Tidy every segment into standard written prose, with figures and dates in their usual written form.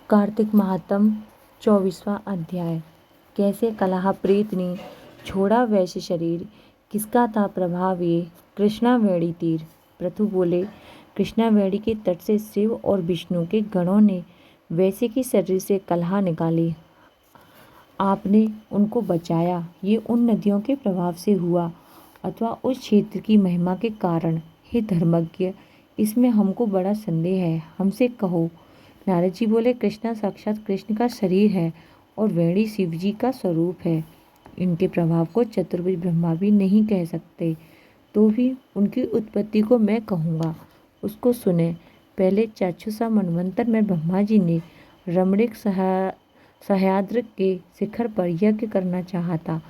कार्तिक महात्म 24वां अध्याय। कैसे कलह प्रीत ने छोड़ा वैश्य शरीर, किसका था प्रभाव ये कृष्णावेणी तीर। पृथु बोले, कृष्णावेणी के तट से शिव और विष्णु के गणों ने वैश्य की शरीर से कलह निकाली। आपने उनको बचाया। ये उन नदियों के प्रभाव से हुआ अथवा उस क्षेत्र की महिमा के कारण। हे धर्मज्ञ, इसमें हमको बड़ा संदेह है, हमसे कहो। नारद जी बोले, कृष्णा साक्षात कृष्ण का शरीर है और वेणी शिव जी का स्वरूप है। इनके प्रभाव को चतुर्भुज ब्रह्मा भी नहीं कह सकते, तो भी उनकी उत्पत्ति को मैं कहूँगा, उसको सुने। पहले चाक्षुषा मनवंतर में ब्रह्मा जी ने रमणीक सह्याद्रि के शिखर पर यज्ञ करना चाहा था।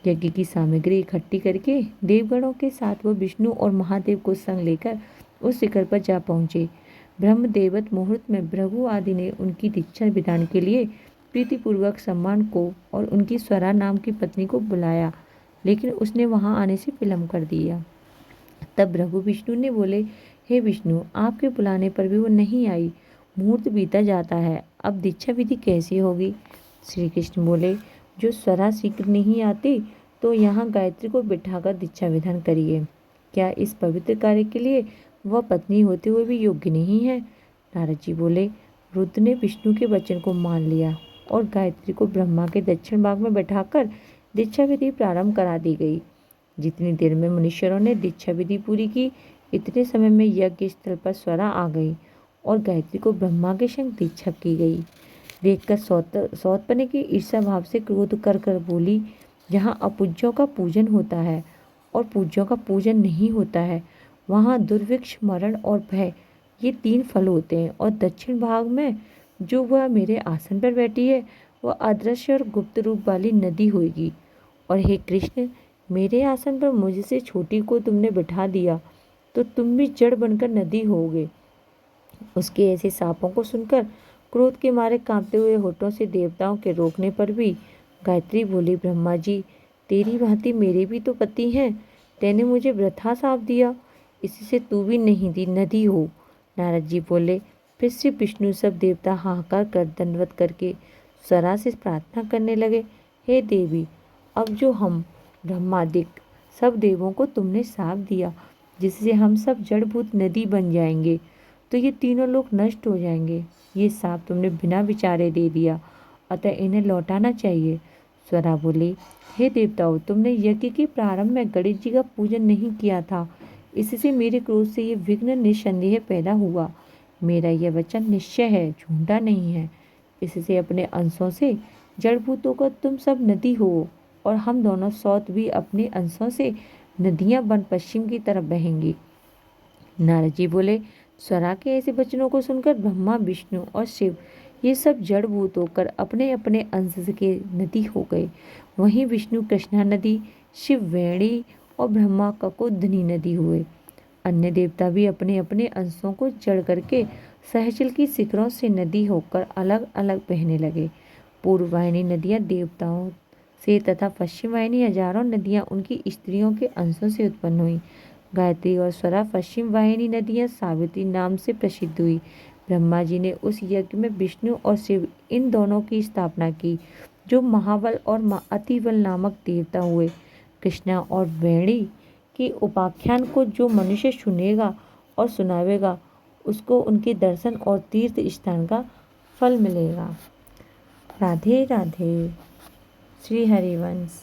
यज्ञ की सामग्री इकट्ठी करके देवगणों के साथ वो विष्णु और महादेव को संग लेकर उस शिखर पर जा पहुँचे। ब्रह्मदेवत मुहूर्त में भृगु आदि ने उनकी दीक्षा विधान के लिए प्रीतिपूर्वक सम्मान को और उनकी स्वरा नाम की पत्नी को बुलाया, लेकिन उसने वहां आने से विलम्ब कर दिया। तब भृगु विष्णु ने बोले, हे विष्णु, आपके बुलाने पर भी वो नहीं आई। मुहूर्त बीता जाता है, अब दीक्षा विधि कैसी होगी। श्री कृष्ण बोले, जो स्वरा शीघ्र नहीं आती तो यहाँ गायत्री को बिठाकर दीक्षा विधान करिए। क्या इस पवित्र कार्य के लिए वह पत्नी होते हुए भी योग्य नहीं है। नारद जी बोले, रुद्र ने विष्णु के वचन को मान लिया और गायत्री को ब्रह्मा के दक्षिण भाग में बैठाकर दीक्षा विधि प्रारंभ करा दी गई। जितनी देर में मुनीश्वरों ने दीक्षा विधि पूरी की, इतने समय में यज्ञ स्थल पर स्वरा आ गई और गायत्री को ब्रह्मा के संग दीक्षा की गई। देखकर सौतपने की ईर्षा भाव से क्रोध कर बोली, जहाँ अपूज्यों का पूजन होता है और पूज्यों का पूजन नहीं होता है, वहाँ दुर्भिक्ष, मरण और भय, ये 3 फल होते हैं। और दक्षिण भाग में जो वह मेरे आसन पर बैठी है, वह अदृश्य और गुप्त रूप वाली नदी होगी। और हे कृष्ण, मेरे आसन पर मुझसे छोटी को तुमने बिठा दिया तो तुम भी जड़ बनकर नदी होगे। उसके ऐसे शापों को सुनकर क्रोध के मारे कांपते हुए होठों से देवताओं के रोकने पर भी गायत्री बोली, ब्रह्मा जी, तेरी भांति मेरे भी तो पति हैं, तेने मुझे वृथा शाप दिया, इससे तू भी नहीं दी नदी हो। नारद जी बोले, फिर से विष्णु सब देवता हाहाकार कर दंडवत करके स्वरा से प्रार्थना करने लगे, हे देवी, अब जो हम ब्रह्मादिक सब देवों को तुमने शाप दिया, जिससे हम सब जड़भूत नदी बन जाएंगे, तो ये तीनों लोग नष्ट हो जाएंगे। ये शाप तुमने बिना विचारे दे दिया, अतः इन्हें लौटाना चाहिए। स्वरा बोली, हे देवताओं, तुमने यज्ञ के प्रारंभ में गणेश जी का पूजन नहीं किया था, इससे मेरे क्रोध से ये विघ्न निस्संदेह पैदा हुआ। मेरा यह वचन निश्चय है, झूठा नहीं है। इससे अपने अंशों से जड़भूतों का तुम सब नदी हो और हम दोनों सौत भी अपने अंशों से नदियां बन पश्चिम की तरफ बहेंगी। नारद जी बोले, स्वरा के ऐसे वचनों को सुनकर ब्रह्मा, विष्णु और शिव ये सब जड़भूत होकर अपने अपने अंश के नदी हो गए। वहीं विष्णु कृष्णा नदी, शिव वेणी और ब्रह्मा ककोधनी नदी हुए। अन्य देवता भी अपने अपने अंशों को जड़ करके सहचल की शिखरों से नदी होकर अलग अलग बहने लगे। पूर्व वाहिनी नदियाँ देवताओं से तथा पश्चिम वाहिनी हजारों नदियाँ उनकी स्त्रियों के अंशों से उत्पन्न हुई। गायत्री और स्वरा पश्चिम वाहिनी नदियाँ सावित्री नाम से प्रसिद्ध हुई। ब्रह्मा जी ने उस यज्ञ में विष्णु और शिव इन दोनों की स्थापना की, जो महाबल और अतिबल नामक देवता हुए। कृष्णा और वेणी की उपाख्यान को जो मनुष्य सुनेगा और सुनावेगा, उसको उनके दर्शन और तीर्थ स्थान का फल मिलेगा। राधे राधे। श्री हरिवंश।